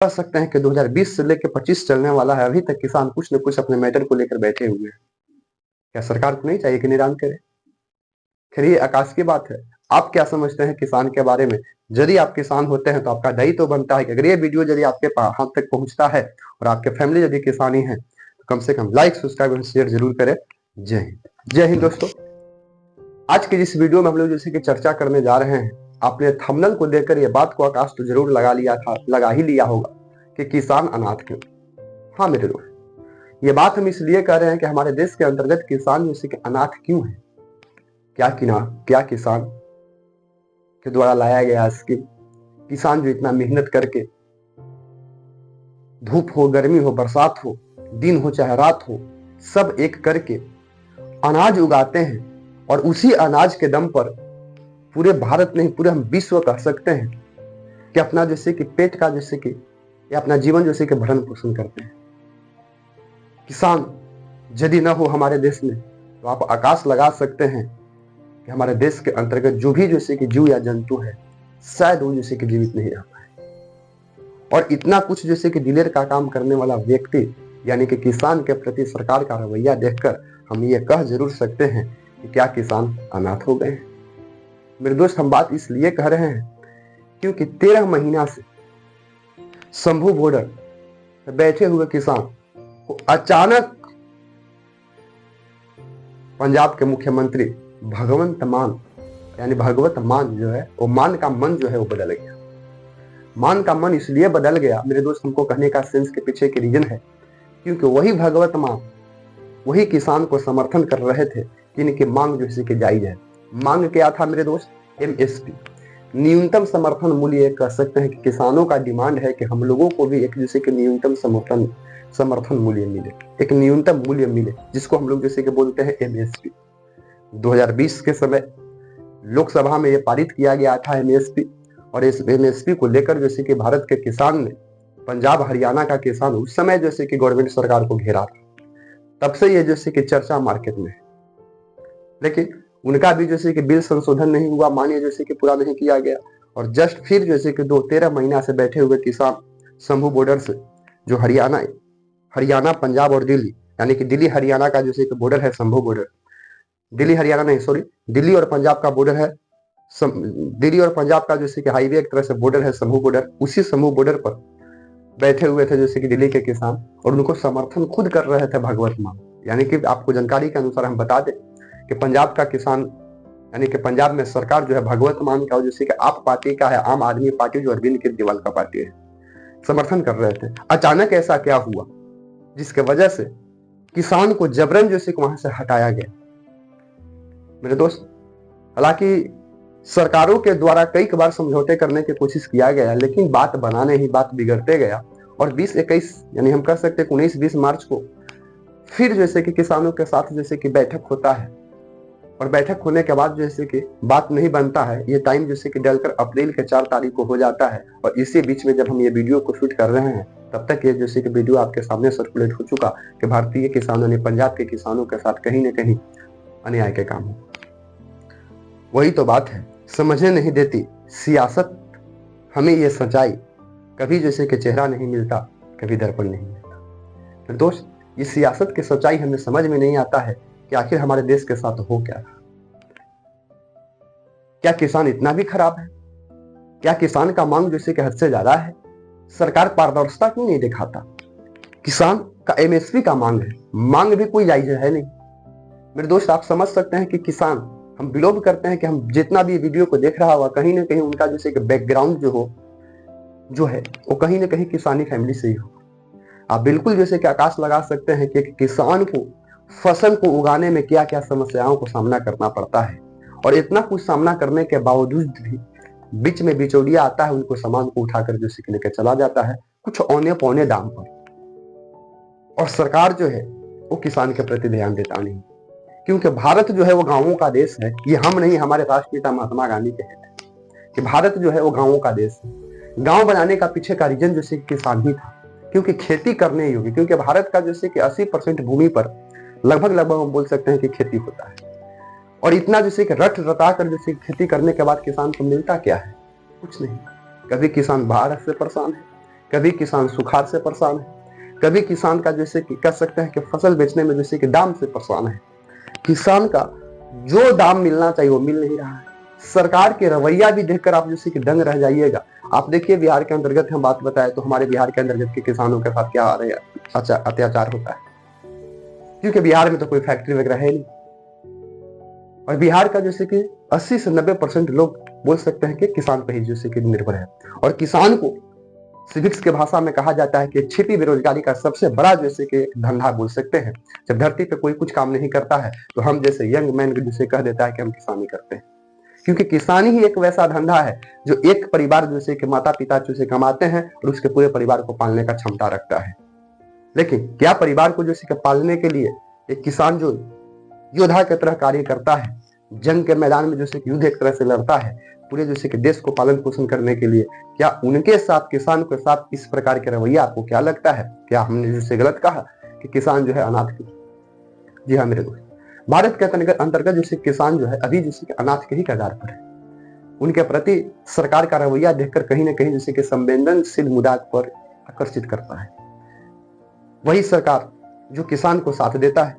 कह सकते हैं कि 2020 से लेकर 25 चलने वाला है, अभी तक किसान कुछ न कुछ अपने मैटर को लेकर बैठे हुए हैं। क्या सरकार को नहीं चाहिए कि निदान करे? खैर ये आकाश की बात है। आप क्या समझते हैं किसान के बारे में? यदि आप किसान होते हैं तो आपका दायित्व तो बनता है कि अगर ये वीडियो यदि आपके हाथ तक पहुंचता है और आपके फैमिली यदि किसानी है तो कम से कम लाइक, सब्सक्राइब और शेयर जरूर करें। जय हिंद। जय हिंद दोस्तों। आज की जिस वीडियो में हम लोग जैसे कि चर्चा करने जा रहे हैं, आपने थंबनेल को देखकर ये बात को आकाश तो जरूर लगा ही लिया होगा कि किसान अनाथ क्यों। हाँ मेरे दोस्त, ये बात हम इसलिए कह रहे हैं कि हमारे देश के अंतर्गत किसान जैसे कि अनाथ क्यों है। क्या किसान के द्वारा लाया गया स्कीम, किसान जो इतना मेहनत करके, धूप हो, गर्मी हो, बरसात हो, दिन हो चाहे रात हो, सब एक करके अनाज उगाते हैं और उसी अनाज के दम पर पूरे भारत नहीं पूरे हम विश्व कह सकते हैं कि अपना जैसे कि पेट का जैसे कि या अपना जीवन जैसे कि भरण पोषण करते हैं। किसान यदि न हो हमारे देश में तो आप आकाश लगा सकते हैं कि हमारे देश के अंतर्गत जो भी जैसे कि जीव या जंतु है शायद वो जैसे कि जीवित नहीं रह पाए। और इतना कुछ जैसे कि दिलेर का काम करने वाला व्यक्ति यानी कि किसान के प्रति सरकार का रवैया देखकर हम ये कह जरूर सकते हैं कि क्या किसान अनाथ हो गए हैं। मेरे दोस्त, हम बात इसलिए कह रहे हैं क्योंकि 13 महीना से शंभू बॉर्डर बैठे हुए किसान को अचानक पंजाब के मुख्यमंत्री भगवंत मान यानी भगवत मान जो है वो मान का मन जो है वो बदल गया। मान का मन इसलिए बदल गया मेरे दोस्त, हमको कहने का सेंस के पीछे के रीजन है क्योंकि वही भगवत मान वही किसान को समर्थन कर रहे थे कि इनकी मांग जैसे कि जायज है। मांग क्या था मेरे दोस्त? MSP, न्यूनतम समर्थन मूल्य। कह सकते हैं कि किसानों का डिमांड है कि हम लोगों को भी एक जैसे कि न्यूनतम समर्थन मूल्य मिले, एक न्यूनतम मूल्य मिले, जिसको हम लोग जैसे कि बोलते हैं MSP। 2020 के समय लोकसभा में यह पारित किया गया था MSP, और इस MSP को लेकर जैसे कि भारत के किसान ने, पंजाब हरियाणा का किसान उस समय जैसे कि गवर्नमेंट सरकार को घेरा था। तब से ये जैसे कि चर्चा मार्केट में है, लेकिन उनका भी जैसे कि बिल संशोधन नहीं हुआ, मान्य जैसे कि पूरा नहीं किया गया। और जस्ट फिर जैसे कि 13 महीना से बैठे हुए किसान शंभू बॉर्डर से जो हरियाणा पंजाब और दिल्ली यानी कि दिल्ली हरियाणा का जैसे कि बॉर्डर है शंभू बॉर्डर, दिल्ली हरियाणा नहीं सॉरी दिल्ली और पंजाब का बॉर्डर है, दिल्ली और पंजाब का जैसे कि हाईवे एक तरह से बॉर्डर है शंभू बॉर्डर। उसी शंभू बॉर्डर पर बैठे हुए थे जैसे कि दिल्ली के किसान और उनको समर्थन खुद कर रहे थे भगवत मान। यानी कि आपको जानकारी के अनुसार हम बता दें कि पंजाब का किसान यानी कि पंजाब में सरकार जो है भगवत मान का जैसे कि आप पार्टी का है, आम आदमी पार्टी जो अरविंद केजरीवाल का पार्टी है, समर्थन कर रहे थे। अचानक ऐसा क्या हुआ जिसके वजह से किसान को जबरन जैसे कि वहां से हटाया गया। मेरे दोस्त, हालांकि सरकारों के द्वारा कई बार समझौते करने की कोशिश किया गया, लेकिन बात बना नहीं, बात बिगड़ते गया। और 20-21 यानी हम कह सकते हैं 19-20 मार्च को फिर जैसे कि किसानों के साथ जैसे कि बैठक होता है, और बैठक होने के बाद जैसे कि बात नहीं बनता है। ये टाइम जैसे कि डलकर अप्रैल के 4 तारीख को हो जाता है, और इसी बीच में जब हम ये वीडियो को शूट कर रहे हैं तब तक ये जैसे कि वीडियो आपके सामने सर्कुलेट हो चुका कि भारतीय किसानों ने पंजाब के किसानों के साथ कहीं न कहीं अन्याय के काम हो। वही तो बात है, समझने नहीं देती सियासत हमें ये सच्चाई, कभी जैसे कि चेहरा नहीं मिलता, कभी दर्पण नहीं मिलता। तो दोस्त, ये सियासत की सच्चाई हमें समझ में नहीं आता है कि आखिर हमारे देश के साथ हो क्या रहा। क्या किसान इतना भी खराब है? क्या किसान का मांग जैसे कि हद से ज्यादा है? सरकार पारदर्शिता क्यों नहीं दिखाता? किसान का MSP का मांग है, मांग भी कोई जायज है नहीं। मेरे दोस्त, आप समझ सकते हैं कि किसान, हम बिलोव करते हैं कि हम जितना भी वीडियो को देख रहा हुआ कहीं ना कहीं उनका जैसे कि बैकग्राउंड जो है वो कहीं ना कहीं किसानी फैमिली से ही हो। आप बिल्कुल जैसे कि आकाश लगा सकते हैं कि किसान को फसल को उगाने में क्या क्या समस्याओं को सामना करना पड़ता है, और इतना कुछ सामना करने के बावजूद भी बीच में बिचौलिया आता है, उनको सामान को उठाकर जैसे कि लेकर चला जाता है कुछ औने पौने दाम पर। और सरकार जो है वो किसान के प्रति ध्यान देता नहीं, क्योंकि भारत जो है वो गांवों का देश है। ये हम नहीं, हमारे राष्ट्रपिता महात्मा गांधी कहते हैं कि भारत जो है वो गांवों का देश है। गांव बनाने का पीछे का रीजन जैसे किसान ही था, क्योंकि खेती करने योग्य, क्योंकि भारत का जैसे कि 80% भूमि पर लगभग हम बोल सकते हैं कि खेती होता है। और इतना जैसे कि रट रटा कर जैसे खेती करने के बाद किसान को मिलता क्या है? कुछ नहीं। कभी किसान बाढ़ से परेशान है, कभी किसान सुखाड़ से परेशान है, कभी किसान का जैसे कि कह सकते हैं कि फसल बेचने में जैसे कि दाम से परेशान है। किसान का जो दाम मिलना चाहिए वो मिल नहीं रहा है। सरकार के रवैया भी देखकर आप जैसे कि दंग रह जाइएगा। आप देखिए बिहार के अंतर्गत हम बात बताए तो हमारे बिहार के अंतर्गत के किसानों के साथ क्या अत्याचार होता है, क्योंकि बिहार में तो कोई फैक्ट्री वगैरह है नहीं। और बिहार का जैसे कि 80 से 90% लोग बोल सकते हैं कि किसान पर ही जैसे कि निर्भर है। और किसान को सिविक्स के भाषा में कहा जाता है कि छिपी बेरोजगारी का सबसे बड़ा जैसे कि धंधा बोल सकते हैं। जब धरती पे कोई कुछ काम नहीं करता है तो हम जैसे यंग मैन जिसे कह देता है कि हम किसानी करते हैं, क्योंकि किसानी ही एक वैसा धंधा है जो एक परिवार जैसे कि माता पिता जैसे कमाते हैं और उसके पूरे परिवार को पालने का क्षमता रखता है। लेकिन क्या परिवार को जैसे कि पालने के लिए एक किसान जो योद्धा की तरह कार्य करता है, जंग के मैदान में जैसे युद्ध एक तरह से लड़ता है पूरे जैसे कि देश को पालन पोषण करने के लिए, क्या उनके साथ किसान के साथ इस प्रकार के रवैया आपको क्या लगता है? क्या हमने जैसे गलत कहा कि किसान जो है अनाथ की? जी हाँ मेरे दोस्त, भारत के अंतर्गत जैसे किसान जो है अभी जैसे कि अनाथ के ही कगार पर है। उनके प्रति सरकार का रवैया देखकर कहीं ना कहीं जैसे कि संवेदनशील मुद्दा पर आकर्षित करता है। वही सरकार जो किसान को साथ देता है,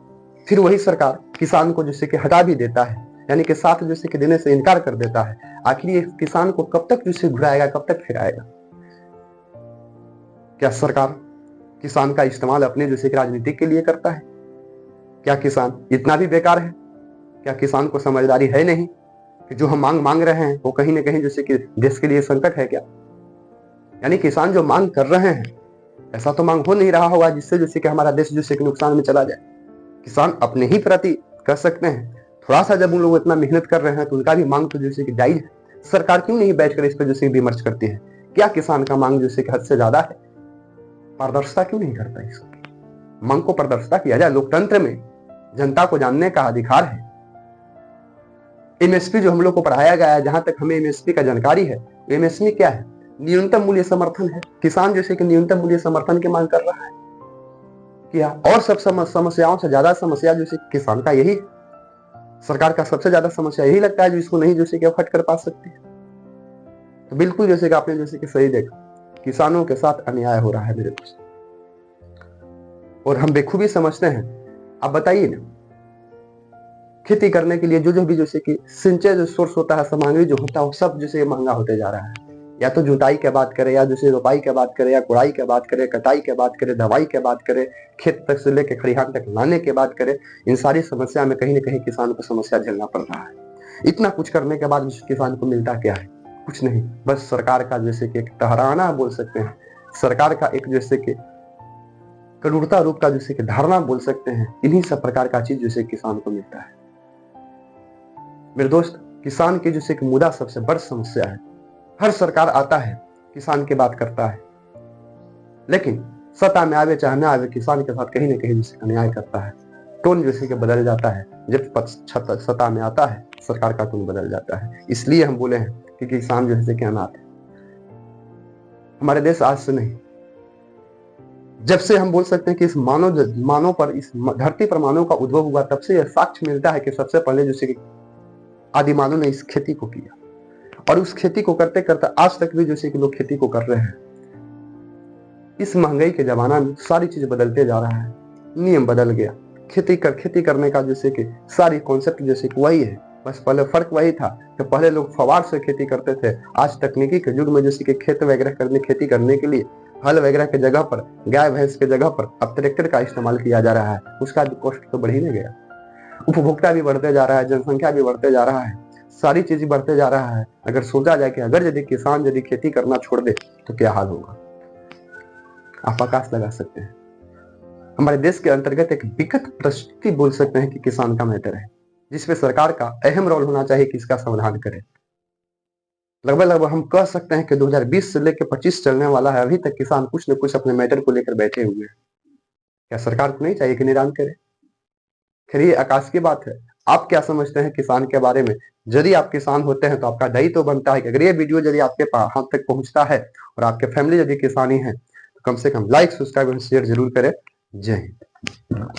फिर वही सरकार किसान को जैसे कि हटा भी देता है, यानी कि साथ जैसे कि देने से इनकार कर देता है। आखिर ये किसान को कब तक जैसे घुराएगा, कब तक फिराएगा? क्या सरकार किसान का इस्तेमाल अपने जैसे कि राजनीति के लिए करता है? क्या किसान इतना भी बेकार है? क्या किसान को समझदारी है नहीं कि जो हम मांग रहे हैं वो कहीं ना कहीं जैसे कि देश के लिए संकट है क्या? यानी किसान जो मांग कर रहे हैं ऐसा तो मांग हो नहीं रहा होगा जिससे जैसे कि हमारा देश जैसे कि नुकसान में चला जाए। किसान अपने ही प्रति कर सकते हैं थोड़ा सा, जब उन लोग इतना मेहनत कर रहे हैं तो उनका भी मांग तो जैसे कि जायज है। सरकार क्यों नहीं बैठकर इस पर जैसे विमर्श करती है? क्या किसान का मांग जैसे कि हद से ज्यादा है? पारदर्शिता क्यों नहीं करता इसकी मांग को? पारदर्शिता किया जाए। लोकतंत्र में जनता को जानने का अधिकार है। एमएसपी जो हम लोग को पढ़ाया गया है, जहां तक हमें एमएसपी का जानकारी है, एमएसपी क्या है? न्यूनतम मूल्य समर्थन है। किसान जैसे कि न्यूनतम मूल्य समर्थन की मांग कर रहा है। क्या और सब समस्याओं से ज्यादा समस्या जैसे किसान का यही है? सरकार का सबसे ज्यादा समस्या यही लगता है जो इसको नहीं जैसे कि अफोर्ड कर पा सकती है। तो बिल्कुल जैसे कि आपने जैसे कि सही देखा, किसानों के साथ अन्याय हो रहा है मेरे दोस्त, और हम बेखूबी समझते हैं। आप बताइए ना, खेती करने के लिए जो भी जैसे कि सिंचाई जो सोर्स होता है, सामग्री जो होता है, वो सब जैसे महंगा होते जा रहा है। या तो जुताई के बात करें, या जैसे रोपाई के बात करें, या गुड़ाई के बात करें, कटाई के बात करें, दवाई के बात करें, खेत तक से लेकर खलिहान तक लाने के बात करें, इन सारी समस्या में कहीं ना कहीं किसान को समस्या झेलना पड़ रहा है। इतना कुछ करने के बाद किसान को मिलता क्या है? कुछ नहीं, बस सरकार का जैसे कि एक तहराना बोल सकते हैं, सरकार का एक जैसे कि करूरता रूप का जैसे कि धारणा बोल सकते हैं। इन्हीं सब प्रकार का चीज जैसे किसान को मिलता है। मेरे दोस्त, किसान की जैसे कि मुद्दा सबसे बड़ी समस्या है। हर सरकार आता है, किसान की बात करता है, लेकिन सत्ता में आवे चाहे ना आवे, किसान के साथ कहीं ना कहीं जैसे अन्याय करता है। टोन जैसे कि बदल जाता है। जब सत्ता में आता है, सरकार का टोन बदल जाता है। इसलिए हम बोले हैं कि किसान जो है कि अनाथ है। हमारे देश आज से नहीं, जब से हम बोल सकते हैं कि इस मानव पर, इस धरती पर मानव का उद्भव हुआ, तब से यह साक्ष्य मिलता है कि सबसे पहले जैसे कि आदि मानव ने इस खेती को किया, और उस खेती को करते करते आज तक भी जैसे कि लोग खेती को कर रहे हैं। इस महंगाई के जमाना में सारी चीज बदलते जा रहा है, नियम बदल गया। खेती करने का जैसे कि सारी कॉन्सेप्ट जैसे कि वही है, बस पहले फर्क वही था कि पहले लोग फवार से खेती करते थे। आज तकनीकी के युग में जैसे कि खेत वगैरह खेती करने के लिए हल वगैरह के जगह पर, गाय भैंस के जगह पर अब ट्रैक्टर का इस्तेमाल किया जा रहा है। उसका भी कॉस्ट तो बढ़ ही नहीं गया। उपभोक्ता भी बढ़ते जा रहा है, जनसंख्या भी बढ़ते जा रहा है, सारी चीज बढ़ते जा रहा है। अगर सोचा जाए कि अगर यदि किसान यदि खेती करना छोड़ दे तो क्या हाल होगा, आप आकाश लगा सकते हैं। हमारे देश के अंतर्गत एक विकट परिस्थिति बोल सकते हैं कि किसान का मैटर है, जिसमें सरकार का अहम रोल होना चाहिए कि इसका समाधान करे। लगभग हम कह सकते हैं कि 2020 से लेकर 25 चलने वाला है, अभी तक किसान कुछ न कुछ अपने मैटर को लेकर बैठे हुए हैं। क्या सरकार को नहीं चाहिए कि निदान करे? खैर ये आकाश की बात है। आप क्या समझते हैं किसान के बारे में? यदि आप किसान होते हैं तो आपका दायित्व तो बनता है कि अगर ये वीडियो यदि आपके हाथ तक पहुंचता है और आपके फैमिली यदि किसानी है तो कम से कम लाइक, सब्सक्राइब और शेयर जरूर करें। जय हिंद।